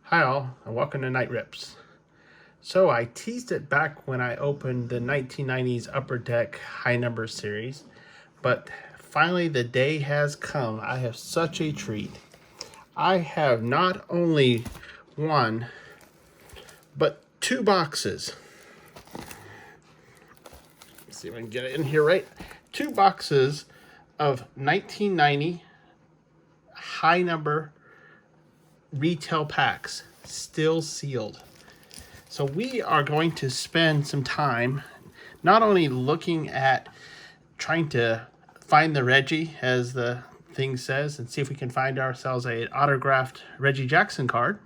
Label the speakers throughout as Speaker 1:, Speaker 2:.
Speaker 1: Hi all, and welcome to Night Rips. So I teased it back when I opened the 1990s Upper Deck High Number series, but finally the day has come. I have such a treat. I have not only one, but two boxes. Let's see if I can get it in here right. Two boxes of 1990 High Number retail packs, still sealed. So we are going to spend some time not only looking at trying to find the Reggie, as the thing says, and see if we can find ourselves an autographed Reggie Jackson card,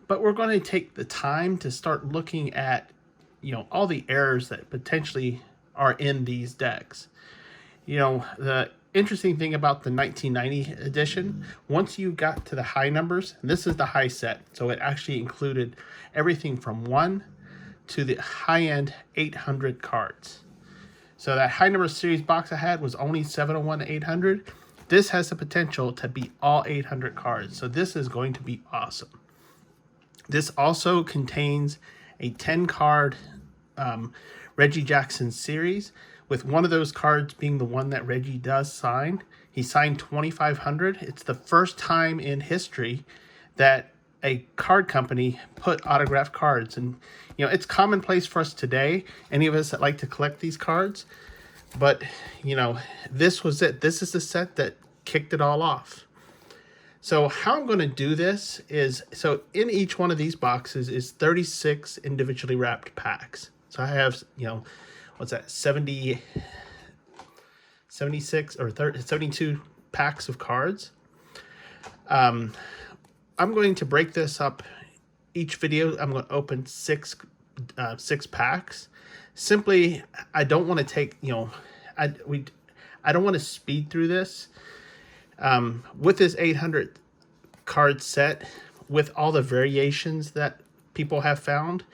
Speaker 1: but we're going to take the time to start looking at, all the errors that potentially are in these decks. The interesting thing about the 1990 edition, once you got to the high numbers, and this is the high set, so it actually included everything from 1 to the high-end 800 cards. So that high number series box I had was only 701 to 800. This has the potential to be all 800 cards, so this is going to be awesome. This also contains a 10-card Reggie Jackson series, with one of those cards being the one that Reggie does sign. He signed 2,500. It's the first time in history that a card company put autographed cards. And, it's commonplace for us today, any of us that like to collect these cards. But, this was it. This is the set that kicked it all off. So how I'm going to do this is, so in each one of these boxes is 36 individually wrapped packs. So I have, what's that, 76 or 72 packs of cards. I'm going to break this up. Each video, I'm going to open six packs. Simply, I don't want to take, I don't want to speed through this. With this 800 card set, with all the variations that people have found,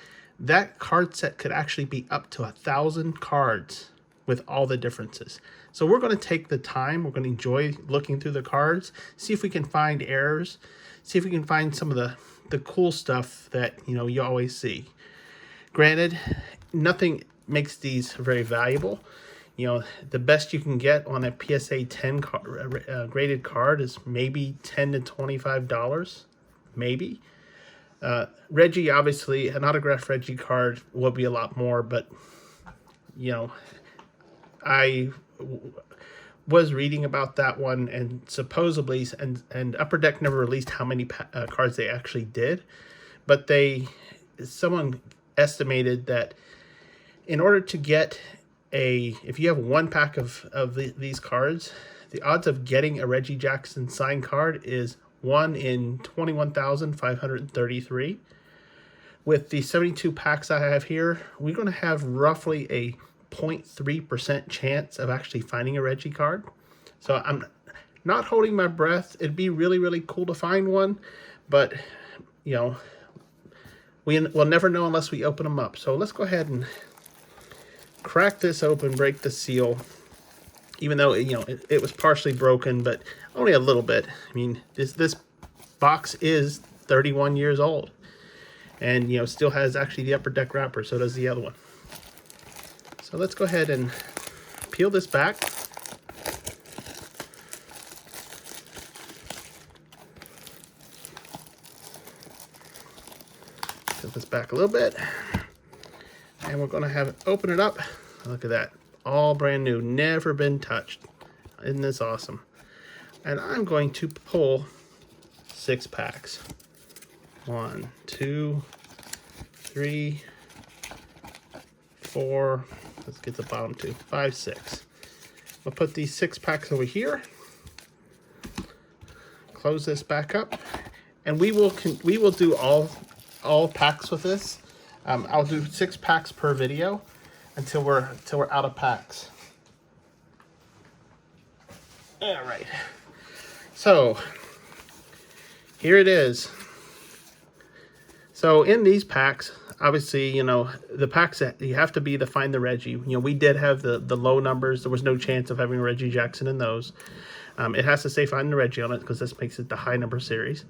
Speaker 1: that card set could actually be up to 1,000 cards with all the differences. So we're going to take the time. We're going to enjoy looking through the cards, see if we can find errors, see if we can find some of the cool stuff that, you always see. Granted, nothing makes these very valuable. The best you can get on a PSA 10 graded card is maybe $10 to $25, maybe. Reggie, obviously, an autographed Reggie card will be a lot more, but, I was reading about that one, and supposedly, and Upper Deck never released how many cards they actually did, but someone estimated that in order to get if you have one pack of these cards, the odds of getting a Reggie Jackson signed card is 1 in 21,533. With the 72 packs I have here, we're going to have roughly a 0.3% chance of actually finding a Reggie card. So I'm not holding my breath. It'd be really, really cool to find one, but, we'll never know unless we open them up. So let's go ahead and crack this open, break the seal, even though it was partially broken, but only a little bit. I mean, this box is 31 years old, and still has actually the Upper Deck wrapper. So does the other one. So let's go ahead and peel this back. Peel this back a little bit, and we're going to open it up. Look at that, all brand new, never been touched. Isn't this awesome? And I'm going to pull 6 packs. 1, 2, 3, 4. Let's get the bottom 2. 5, 6. I'll put these 6 packs over here. Close this back up, and we will do all packs with this. I'll do 6 packs per video until we're out of packs. All right. So here it is. So in these packs, obviously, the packs that you have to be to find the Reggie. We did have the low numbers. There was no chance of having Reggie Jackson in those. It has to say find the Reggie on it because this makes it the high number series.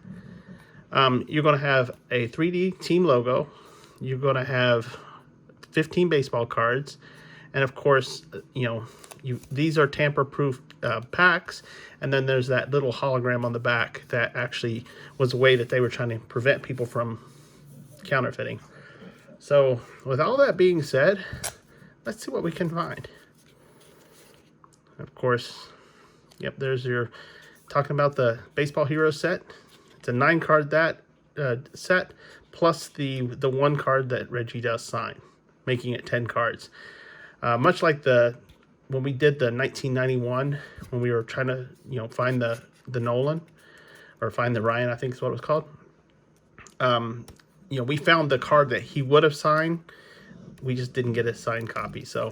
Speaker 1: You're going to have a 3D team logo. You're going to have 15 baseball cards. And of course, these are tamper-proof packs. And then there's that little hologram on the back that actually was a way that they were trying to prevent people from counterfeiting. So with all that being said, let's see what we can find. Of course, yep, there's your, talking about the Baseball Hero set. It's a 9-card set, plus the 1 card that Reggie does sign, making it 10 cards. Much like when we did the 1991, when we were trying to find the Nolan, or find the Ryan, I think is what it was called. We found the card that he would have signed. We just didn't get a signed copy. So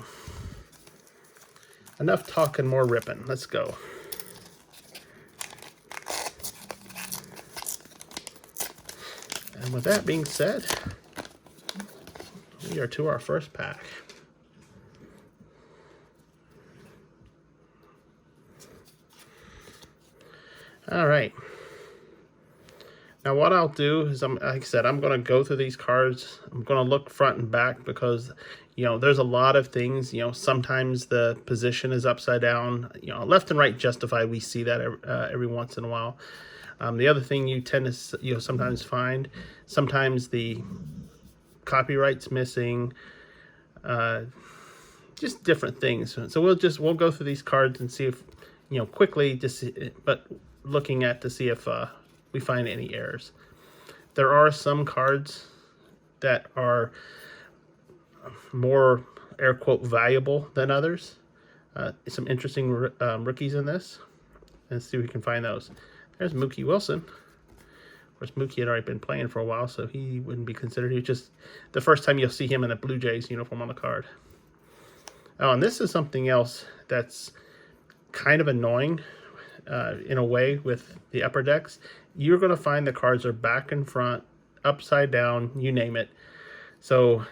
Speaker 1: enough talking, more ripping. Let's go. And with that being said, we are to our first pack. All right. Now what I'll do is, like I said, I'm going to go through these cards. I'm going to look front and back because, there's a lot of things. Sometimes the position is upside down. Left and right justified. We see that every once in a while. The other thing you tend to sometimes find, sometimes the copyright's missing. Just different things. So we'll go through these cards and see if quickly, but looking at to see if we find any errors. There are some cards that are more air quote valuable than others. Some interesting rookies in this. Let's see if we can find those. There's Mookie Wilson. Of course, Mookie had already been playing for a while, so he wouldn't be considered. He was just the first time you'll see him in a Blue Jays uniform on the card. Oh, and this is something else that's kind of annoying in a way with the upper decks. You're going to find the cards are back and front, upside down, you name it. So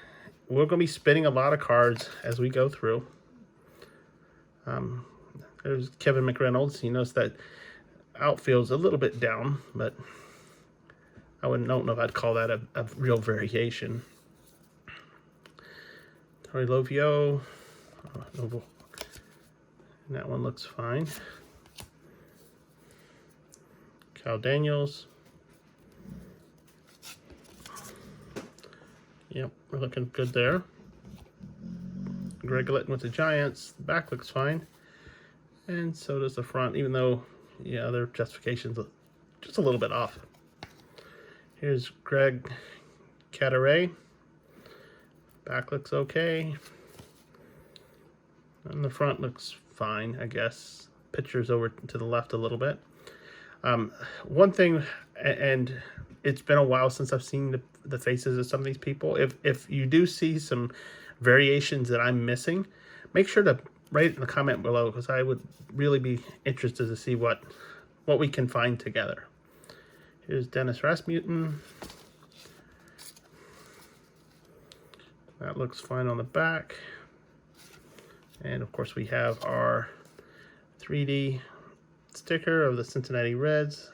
Speaker 1: we're going to be spinning a lot of cards as we go through. There's Kevin McReynolds. You notice that outfield's a little bit down, but I don't know if I'd call that a real variation. Torey Lovio. And that one looks fine. Kyle Daniels. Yep, we're looking good there. Greg Litton with the Giants. The back looks fine. And so does the front, even though, their justification's just a little bit off. Here's Greg Cadaret. Back looks okay. And the front looks fine, I guess. Pitcher's over to the left a little bit. One thing, and it's been a while since I've seen the faces of some of these people. If you do see some variations that I'm missing, make sure to write it in the comment below, because I would really be interested to see what we can find together. Here's Dennis Rasmussen. That looks fine on the back. And of course we have our 3D sticker of the Cincinnati Reds.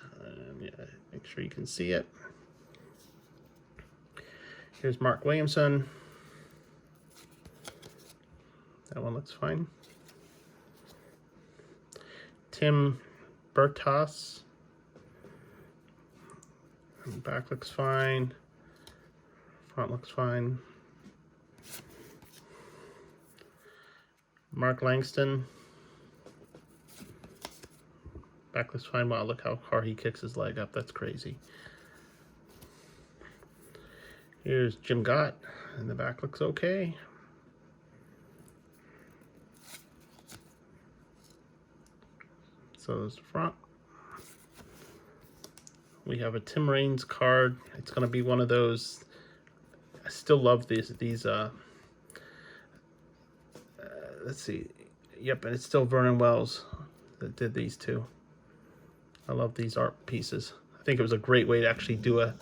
Speaker 1: Make sure you can see it. Here's Mark Williamson. That one looks fine. Tim Bertas. Back looks fine. Front looks fine. Mark Langston. Back looks fine. Wow, look how hard he kicks his leg up. That's crazy. Here's Jim Gott, and the back looks okay. So there's the front. We have a Tim Raines card. It's going to be one of those. I still love these. Let's see. Yep, and it's still Vernon Wells that did these two. I love these art pieces. I think it was a great way to actually do a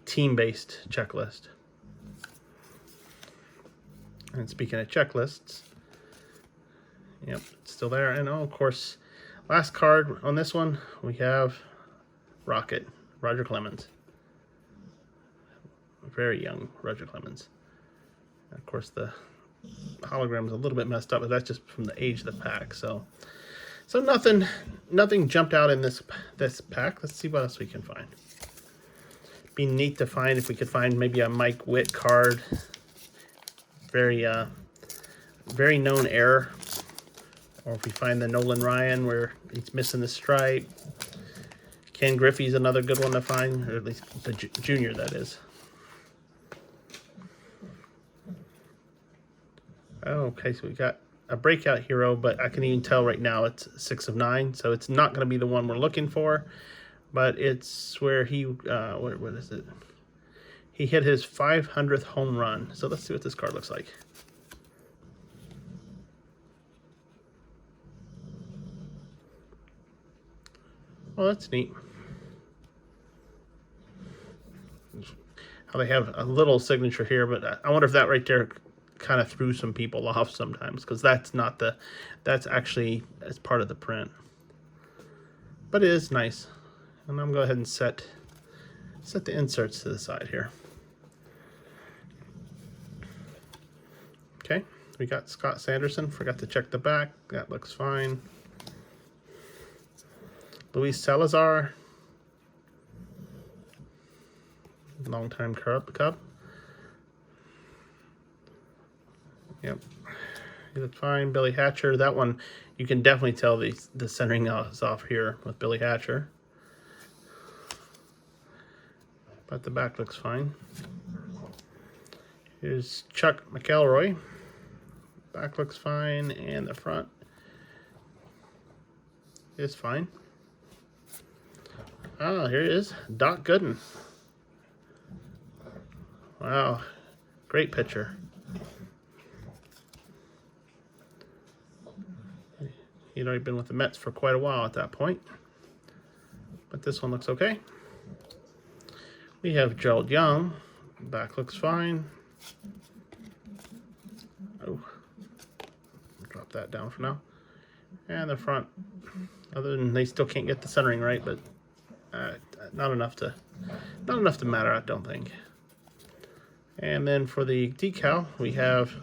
Speaker 1: team-based checklist. And speaking of checklists, yep, it's still there. And of course, last card on this one, we have Rocket, Roger Clemens. very young Roger Clemens. And of course, the hologram is a little bit messed up, but that's just from the age of the pack. So nothing jumped out in this pack. Let's see what else we can find. Be neat to find if we could find maybe a Mike Witt card. Very known error. Or if we find the Nolan Ryan where he's missing the stripe. Ken Griffey's another good one to find, or at least the junior, that is. Okay, so we got a breakout hero, but I can even tell right now it's 6 of 9, so it's not going to be the one we're looking for, but it's where he, what is it? He hit his 500th home run. So let's see what this card looks like. Well, that's neat. How they have a little signature here, but I wonder if that right there kind of threw some people off sometimes, because that's not the, that's actually as part of the print. But it is nice. And I'm going to go ahead and set the inserts to the side here. Okay, we got Scott Sanderson. Forgot to check the back. That looks fine. Luis Salazar. Long-time Cub. Yep, he looked fine. Billy Hatcher, that one, you can definitely tell the centering is off here with Billy Hatcher. But the back looks fine. Here's Chuck McElroy. Back looks fine, and the front is fine. Oh, here it is, Doc Gooden. Wow, great pitcher. He'd already been with the Mets for quite a while at that point. But this one looks okay. We have Gerald Young. Back looks fine. Oh, drop that down for now. And the front, other than they still can't get the centering right, but not enough to matter, I don't think. And then for the decal, we have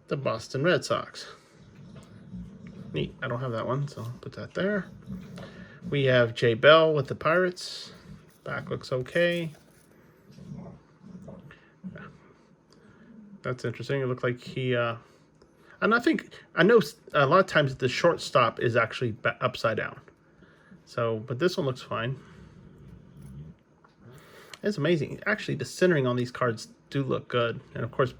Speaker 1: the Boston Red Sox. Neat. I don't have that one, so I'll put that there. We have Jay Bell with the Pirates. Back looks okay. That's interesting. It looked like he, and I know a lot of times the shortstop is actually upside down. So, but this one looks fine. It's amazing. Actually, the centering on these cards do look good. And of course,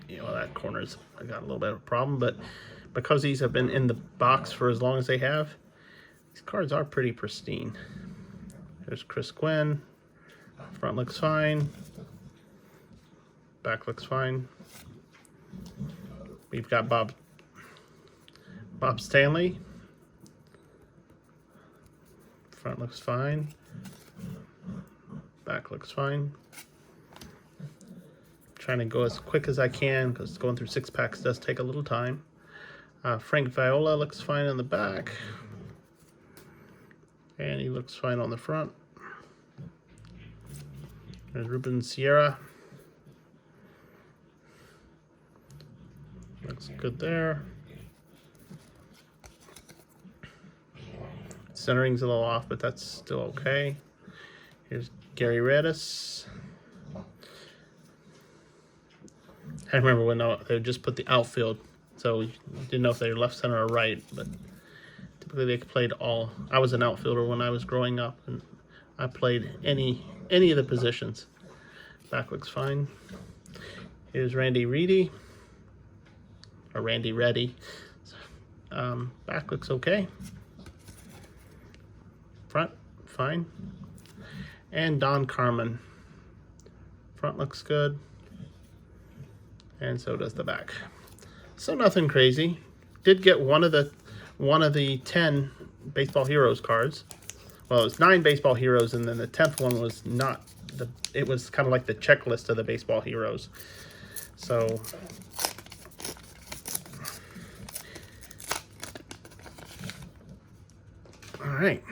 Speaker 1: you know, that corner's I got a little bit of a problem, but because these have been in the box for as long as they have, these cards are pretty pristine. There's Chris Gwynn. Front looks fine. Back looks fine. We've got Bob Stanley. Front looks fine. Back looks fine. Trying to go as quick as I can because going through 6 packs does take a little time. Frank Viola looks fine on the back. And he looks fine on the front. There's Ruben Sierra. Looks good there. Centering's a little off, but that's still okay. Here's Gary Redus. I remember when they would just put the outfield, so you didn't know if they were left, center, or right, but typically they played all. I was an outfielder when I was growing up, and I played any of the positions. Back looks fine. Here's Randy Reedy, or Randy Reddy. Back looks okay. Front, fine. And Don Carmen. Front looks good. And so does the back. So nothing crazy. Did get one of the 10 Baseball Heroes cards. Well, it was 9 Baseball Heroes, and then the 10th one was not it was kind of like the checklist of the Baseball Heroes. So all right.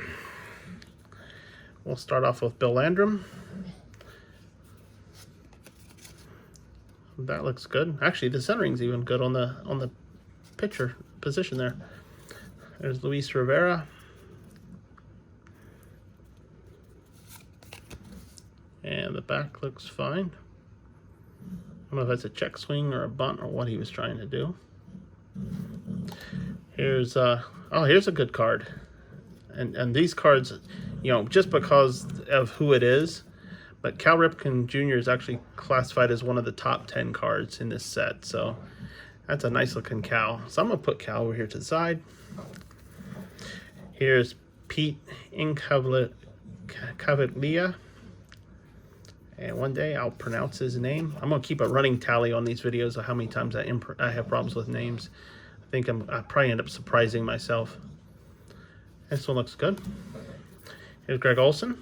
Speaker 1: We'll start off with Bill Landrum. That looks good. Actually, the centering's even good on the picture position there. There's Luis Rivera. And the back looks fine. I don't know if that's a check swing or a bunt or what he was trying to do. Here's here's a good card. And these cards, you know, just because of who it is, but Cal Ripken Jr. is actually classified as one of the top 10 cards in this set. So that's a nice looking Cal. So I'm going to put Cal over here to the side. Here's Pete Incaviglia. And one day I'll pronounce his name. I'm going to keep a running tally on these videos of how many times I have problems with names. I think I probably end up surprising myself. This one looks good. Here's Greg Olson.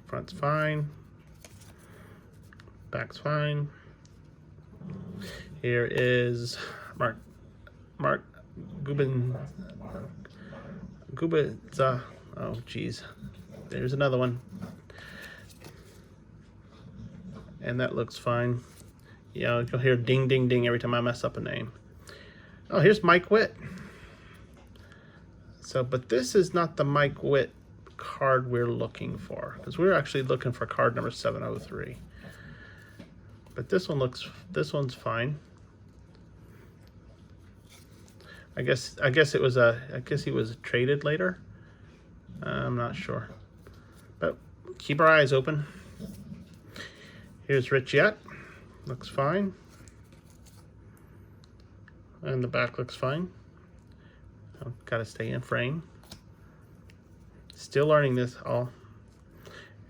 Speaker 1: Front's fine. Back's fine. Here is Mark Gubitza. Oh, geez. There's another one. And that looks fine. Yeah, you'll hear ding, ding, ding every time I mess up a name. Oh, here's Mike Witt. So, but this is not the Mike Witt card we're looking for, because we're actually looking for card number 703. But this one's fine. I guess he was traded later. I'm not sure. But keep our eyes open. Here's Rich Yet. Looks fine. And the back looks fine. I've got to stay in frame. Still learning this all.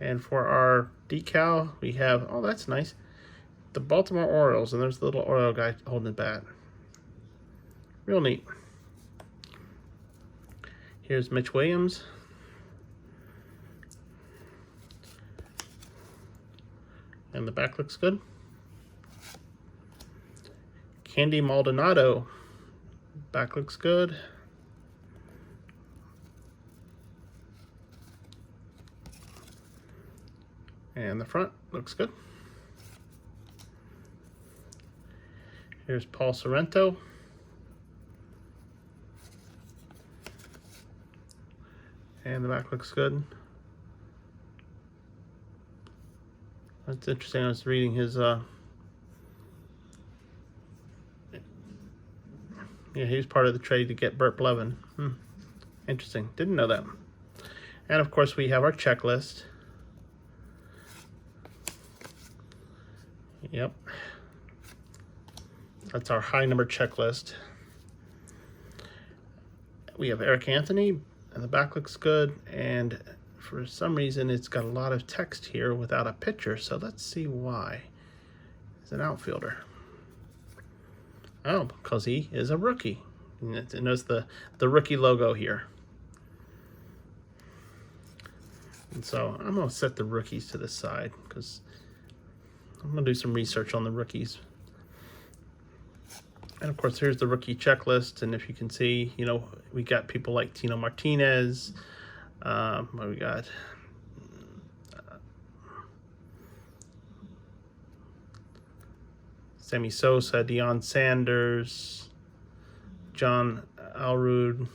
Speaker 1: And for our decal, we have, oh, that's nice, the Baltimore Orioles. And there's the little Oriole guy holding the bat. Real neat. Here's Mitch Williams. And the back looks good. Candy Maldonado. Back looks good. And the front looks good. Here's Paul Sorrento. And the back looks good. That's interesting. I was reading his yeah, he was part of the trade to get Burt Blevin. Interesting. Didn't know that. And of course we have our checklist. Yep. That's our high number checklist. We have Eric Anthony, and the back looks good, and for some reason it's got a lot of text here without a picture, so let's see why. He's an outfielder. Oh, because he is a rookie. And notice the rookie logo here. And so I'm going to set the rookies to the side because I'm going to do some research on the rookies. And of course, here's the rookie checklist. And if you can see, you know, we got people like Tino Martinez. What we got? Sammy Sosa, Deion Sanders, John Alrood.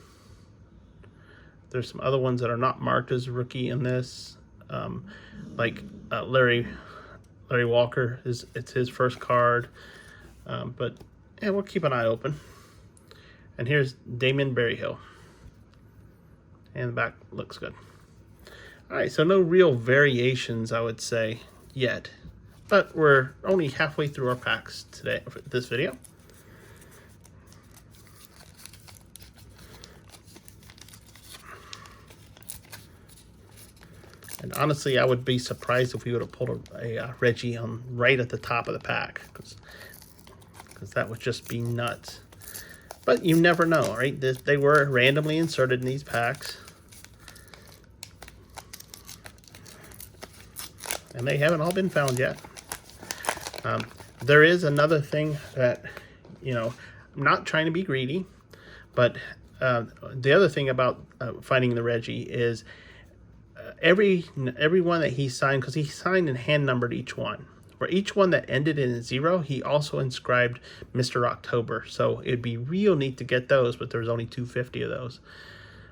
Speaker 1: There's some other ones that are not marked as rookie in this, like Larry Walker. It's his first card, but yeah, we'll keep an eye open. And here's Damon Berryhill, and the back looks good. All right, so no real variations, I would say, yet. But we're only halfway through our packs today for this video. And honestly, I would be surprised if we would have pulled a Reggie on right at the top of the pack, because that would just be nuts. But you never know, right? They were randomly inserted in these packs. And they haven't all been found yet. There is another thing that, you know, I'm not trying to be greedy, but the other thing about finding the Reggie is every one that he signed, because he signed and hand numbered each one. For each one that ended in a 0, he also inscribed Mr. October. So it'd be real neat to get those, but there's only 250 of those.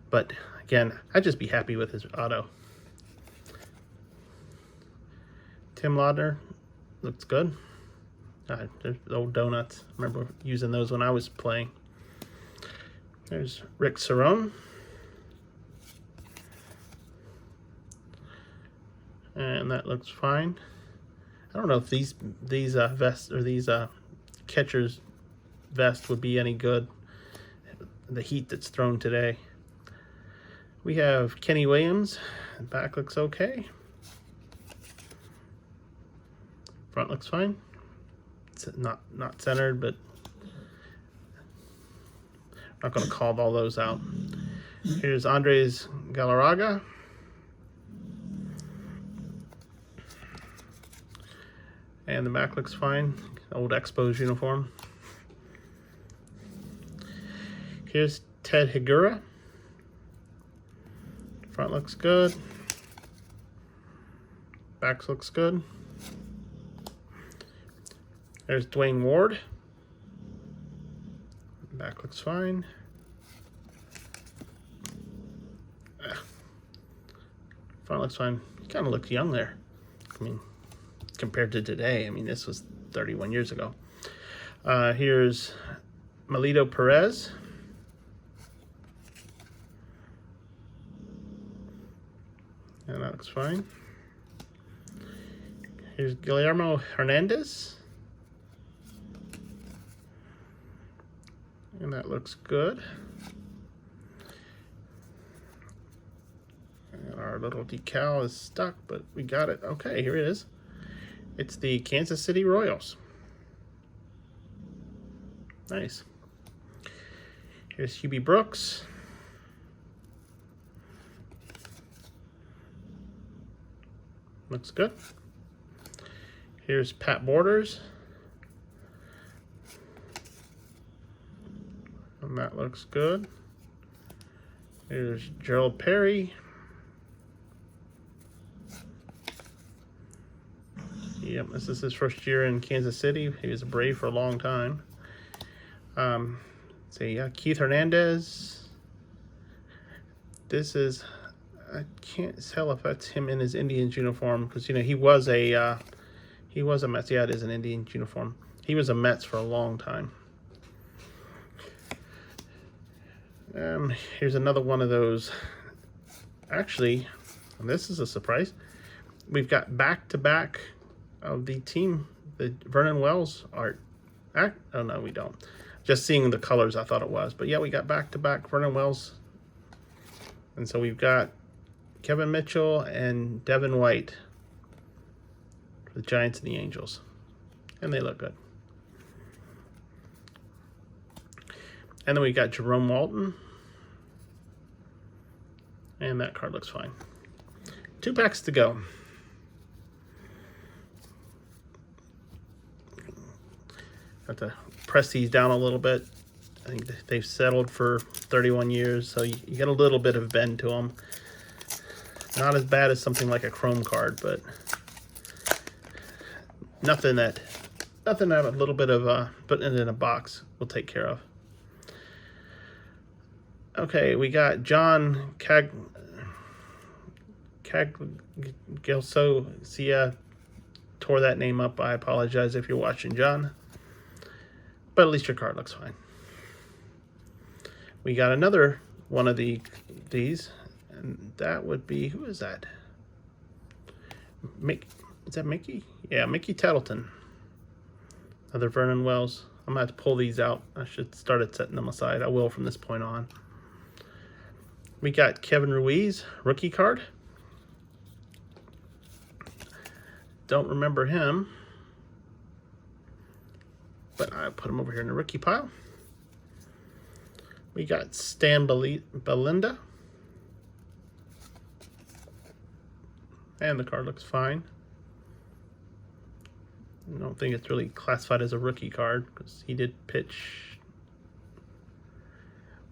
Speaker 1: But again, I'd just be happy with his auto. Tim Laudner looks good. There's old donuts. I remember using those when I was playing. There's Rick Cerrone. And that looks fine. I don't know if these vests or these catchers vest would be any good. The heat that's thrown today. We have Kenny Williams. The back looks okay. Front looks fine. It's not centered, but I'm not going to call all those out. Here's Andres Galarraga. And the back looks fine. Old Expos uniform. Here's Ted Higuera. Front looks good. Back looks good. There's Dwayne Ward. Back looks fine. Front looks fine. He kind of looks young there. I mean, compared to today. I mean, this was 31 years ago. Here's Melito Perez. And that looks fine. Here's Guillermo Hernandez. And that looks good. And our little decal is stuck, but we got it. Okay, here it is. It's the Kansas City Royals. Nice. Here's Hubie Brooks. Looks good. Here's Pat Borders. And that looks good. Here's Gerald Perry. Yep, this is his first year in Kansas City. He was a Brave for a long time. Keith Hernandez. This is, I can't tell if that's him in his Indians uniform, because he was a Mets. Yeah, it is an Indians uniform. He was a Mets for a long time. Here's another one of those. Actually, this is a surprise. We've got back-to-back of the team, the Vernon Wells art. Oh, no, we don't. Just seeing the colors, I thought it was. But yeah, we got back-to-back Vernon Wells. And so we've got Kevin Mitchell and Devin White for the Giants and the Angels. And they look good. And then we got Jerome Walton. And that card looks fine. 2 packs to go. Have to press these down a little bit. I think they've settled for 31 years, so you get a little bit of bend to them. Not as bad as something like a chrome card, but nothing that a little bit of putting it in a box will take care of. Okay, we got John Caglielso. Tore that name up. I apologize if you're watching, John. But at least your card looks fine. We got another one of these, and that would be, who is that? Is that Mickey? Yeah, Mickey Tettleton. Another Vernon Wells. I'm going to have to pull these out. I should start setting them aside. I will from this point on. We got Kevin Ruiz, rookie card. Don't remember him, but I put him over here in the rookie pile. We got Stan Belinda. And the card looks fine. I don't think it's really classified as a rookie card because he did pitch.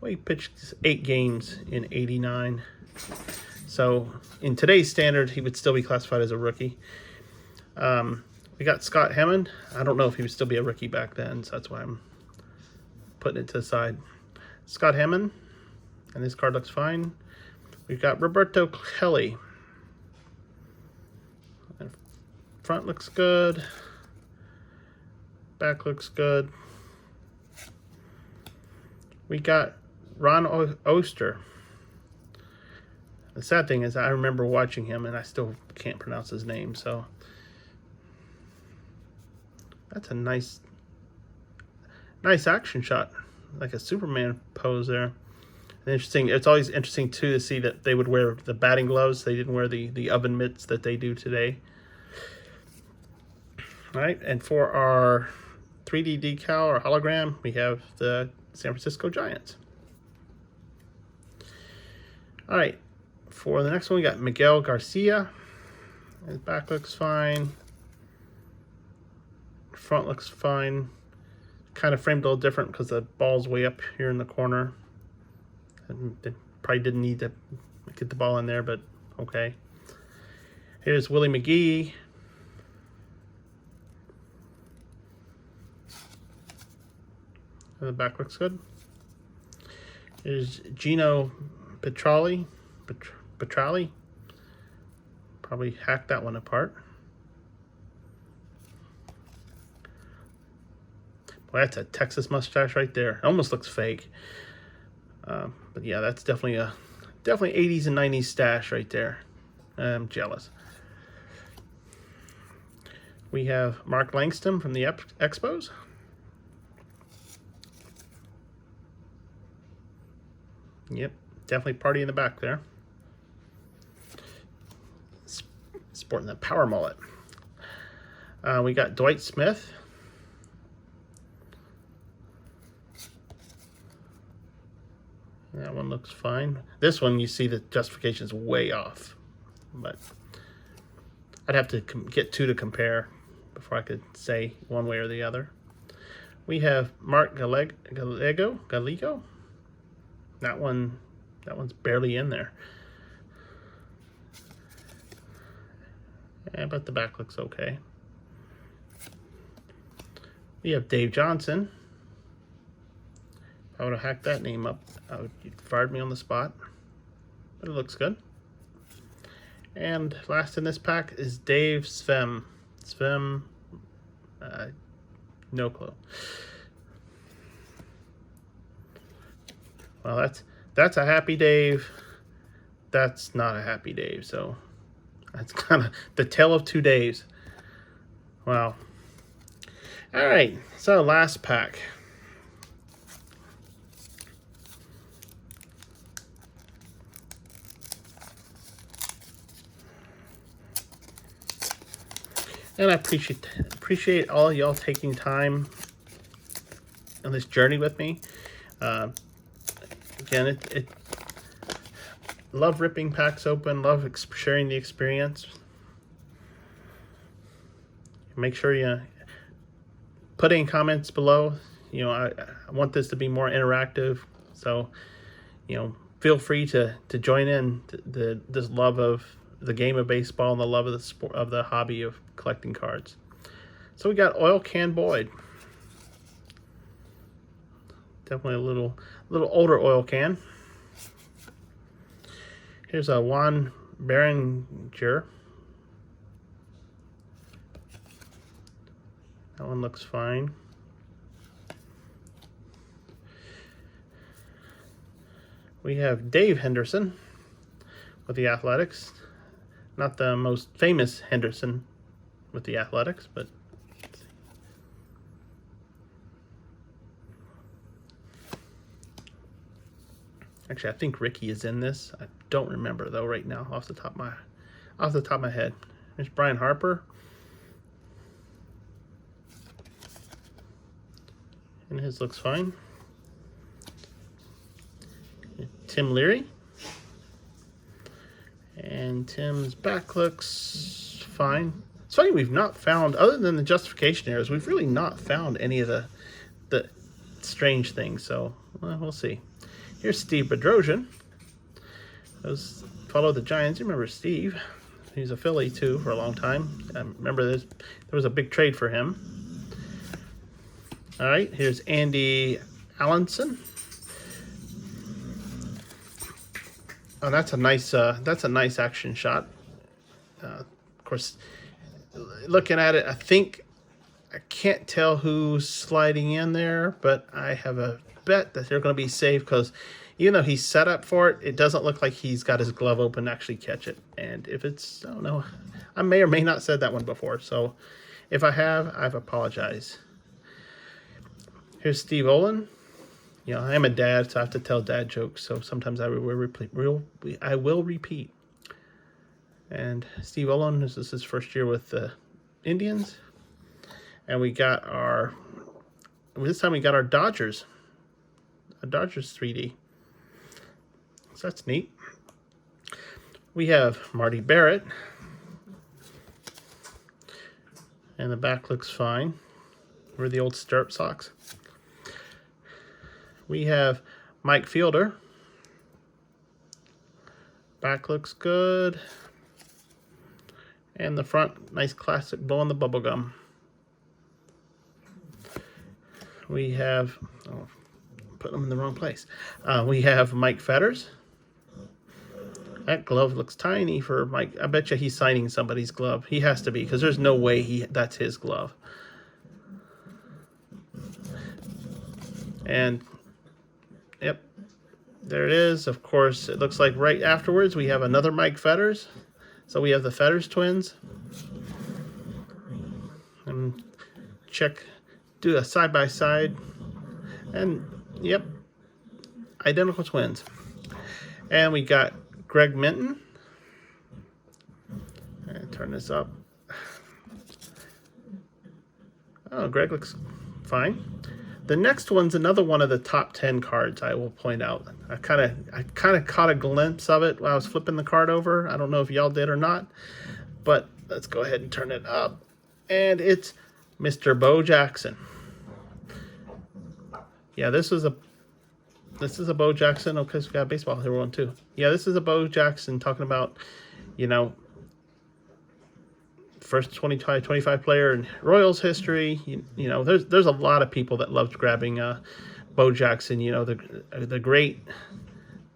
Speaker 1: Well, he pitched 8 games in '89. So in today's standard, he would still be classified as a rookie. We got Scott Hammond. I don't know if he would still be a rookie back then, so that's why I'm putting it to the side. Scott Hammond, and his card looks fine. We've got Roberto Kelly. Front looks good. Back looks good. We got Ron Oster. The sad thing is I remember watching him and I still can't pronounce his name, so that's a nice action shot, like a Superman pose there. And interesting. It's always interesting too to see that they would wear the batting gloves. They didn't wear the oven mitts that they do today. All right, and for our 3D decal or hologram, we have the San Francisco Giants. All right, for the next one, we got Miguel Garcia. His back looks fine. Front looks fine. Kind of framed a little different because the ball's way up here in the corner. And they probably didn't need to get the ball in there, but okay. Here's Willie McGee. And the back looks good. Here's Gino Petrali. Probably hacked that one apart. Boy, that's a Texas mustache right there. It almost looks fake. But yeah, that's definitely 80s and 90s stash right there. I'm jealous. We have Mark Langston from the Expos. Yep, definitely party in the back there. Sporting the power mullet. We got Dwight Smith. That one looks fine. This one, you see the justification is way off, but I'd have to get two to compare before I could say one way or the other. We have Mark Gallego. That one's barely in there. Yeah, but the back looks okay. We have Dave Johnson. If I would have hacked that name up, you'd fired me on the spot. But it looks good. And last in this pack is Dave Svem. No clue. Well, that's a happy Dave. That's not a happy Dave. So that's kind of the tale of 2 days. Wow. All right. So last pack. And I appreciate all of y'all taking time on this journey with me. Again, love ripping packs open, love sharing the experience. Make sure you put in comments below. You know, I want this to be more interactive, so you know, feel free to join in this love of the game of baseball and the love of the sport, of the hobby of collecting cards. So we got Oil Can Boyd. Definitely a little older oil can. Here's a Juan Berenger. That one looks fine. We have Dave Henderson with the Athletics. Not the most famous Henderson with the Athletics, but actually I think Ricky is in this. I don't remember though right now off the top of my head. There's Brian Harper. And his looks fine. Tim Leary. And Tim's back looks fine. It's funny we've not found, other than the justification errors, we've really not found any of the strange things. So we'll see. Here's Steve Bedrosian. Those follow the Giants. You remember Steve? He's a Philly too for a long time. I remember this. There was a big trade for him. All right, here's Andy Allenson. Oh, that's a nice action shot. Of course, looking at it, I can't tell who's sliding in there, but I have a bet that they're going to be safe because even though he's set up for it, it doesn't look like he's got his glove open to actually catch it. And if it's, I don't know, I may or may not said that one before. So if I have, I've apologized. Here's Steve Olin. You know, I am a dad, so I have to tell dad jokes. So sometimes I will repeat. And Steve Olin, this is his first year with the Indians. And we got this time we got our Dodgers. A Dodgers 3D. So that's neat. We have Marty Barrett. And the back looks fine. We're the old stirrup socks. We have Mike Fielder. Back looks good. And the front, nice classic blowing the bubble gum. We have, put them in the wrong place. We have Mike Fetters. That glove looks tiny for Mike. I bet you he's signing somebody's glove. He has to be, because there's no way that's his glove. And yep, there it is. Of course, it looks like right afterwards we have another Mike Fetters. So we have the Fetters twins. And do a side-by-side. And yep, identical twins. And we got Greg Minton. And turn this up. Oh, Greg looks fine. The next one's another one of the top 10 cards, I will point out. I kind of caught a glimpse of it while I was flipping the card over. I don't know if y'all did or not, but let's go ahead and turn it up. And it's Mr. Bo Jackson. Yeah, this is a Bo Jackson. Okay, so we got a baseball hero one too. Yeah, this is a Bo Jackson talking about, you know, first 25 player in Royals history. You know, there's a lot of people that loved grabbing Bo Jackson. You know, the great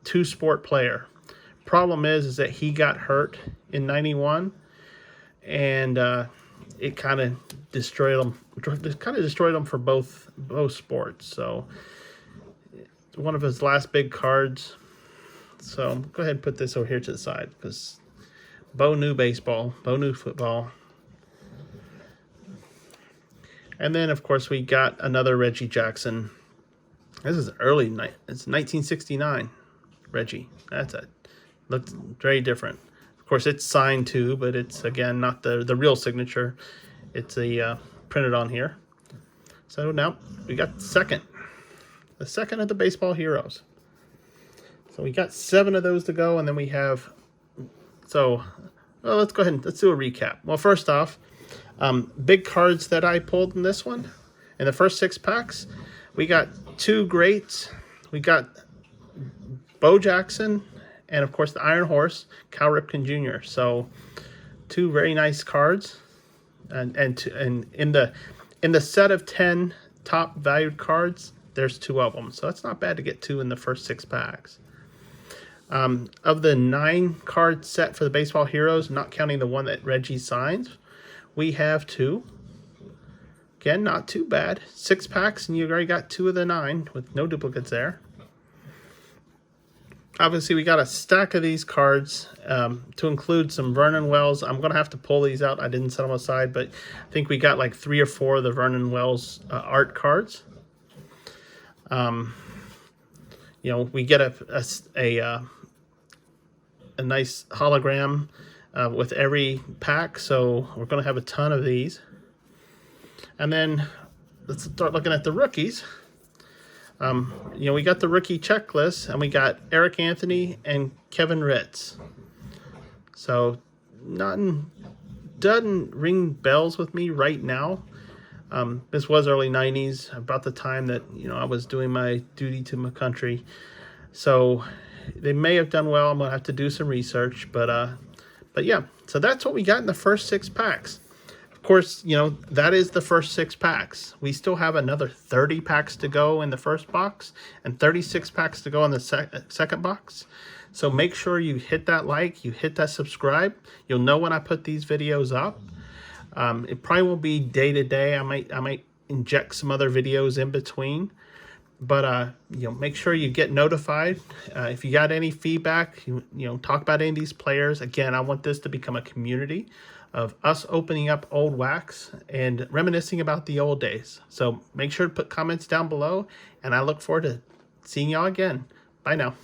Speaker 1: two-sport player. Problem is that he got hurt in '91, and it kind of destroyed him. Kind of destroyed him for both sports. So one of his last big cards. So go ahead and put this over here to the side because Bo knew baseball. Bo knew football. And then, of course, we got another Reggie Jackson. This is early night. It's 1969. Reggie. Looks very different. Of course, it's signed too, but it's again not the real signature. It's printed on here. So now we got the second of the baseball heroes. So we got 7 of those to go, and then we have. So, well, let's go ahead and let's do a recap. Well, first off, big cards that I pulled in this one. In the first 6 packs, we got 2 greats. We got Bo Jackson and, of course, the Iron Horse, Cal Ripken Jr. So 2 very nice cards. And in the set of 10 top valued cards, there's 2 of them. So it's not bad to get 2 in the first 6 packs. Of the 9 card set for the baseball heroes, not counting the one that Reggie signs, we have 2. Again, not too bad. 6 packs, and you already got 2 of the 9 with no duplicates there. Obviously, we got a stack of these cards to include some Vernon Wells. I'm going to have to pull these out. I didn't set them aside, but I think we got like 3 or 4 of the Vernon Wells art cards. You know, we get a nice hologram with every pack, so we're going to have a ton of these. And then let's start looking at the rookies. You know, we got the rookie checklist, and we got Eric Anthony and Kevin Ritz. So nothing doesn't ring bells with me right now. This was early 90s, about the time that, you know, I was doing my duty to my country. So They may have done well. I'm gonna have to do some research, but yeah. So that's what we got in the first 6 packs. Of course, you know, that is the first 6 packs. We still have another 30 packs to go in the first box and 36 packs to go in the second box. So make sure you hit that like, you hit that subscribe. You'll know when I put these videos up. It probably won't be day to day. I might inject some other videos in between. But you know, make sure you get notified. If you got any feedback, you know, talk about any of these players. Again, I want this to become a community of us opening up old wax and reminiscing about the old days. So make sure to put comments down below, and I look forward to seeing y'all again. Bye now.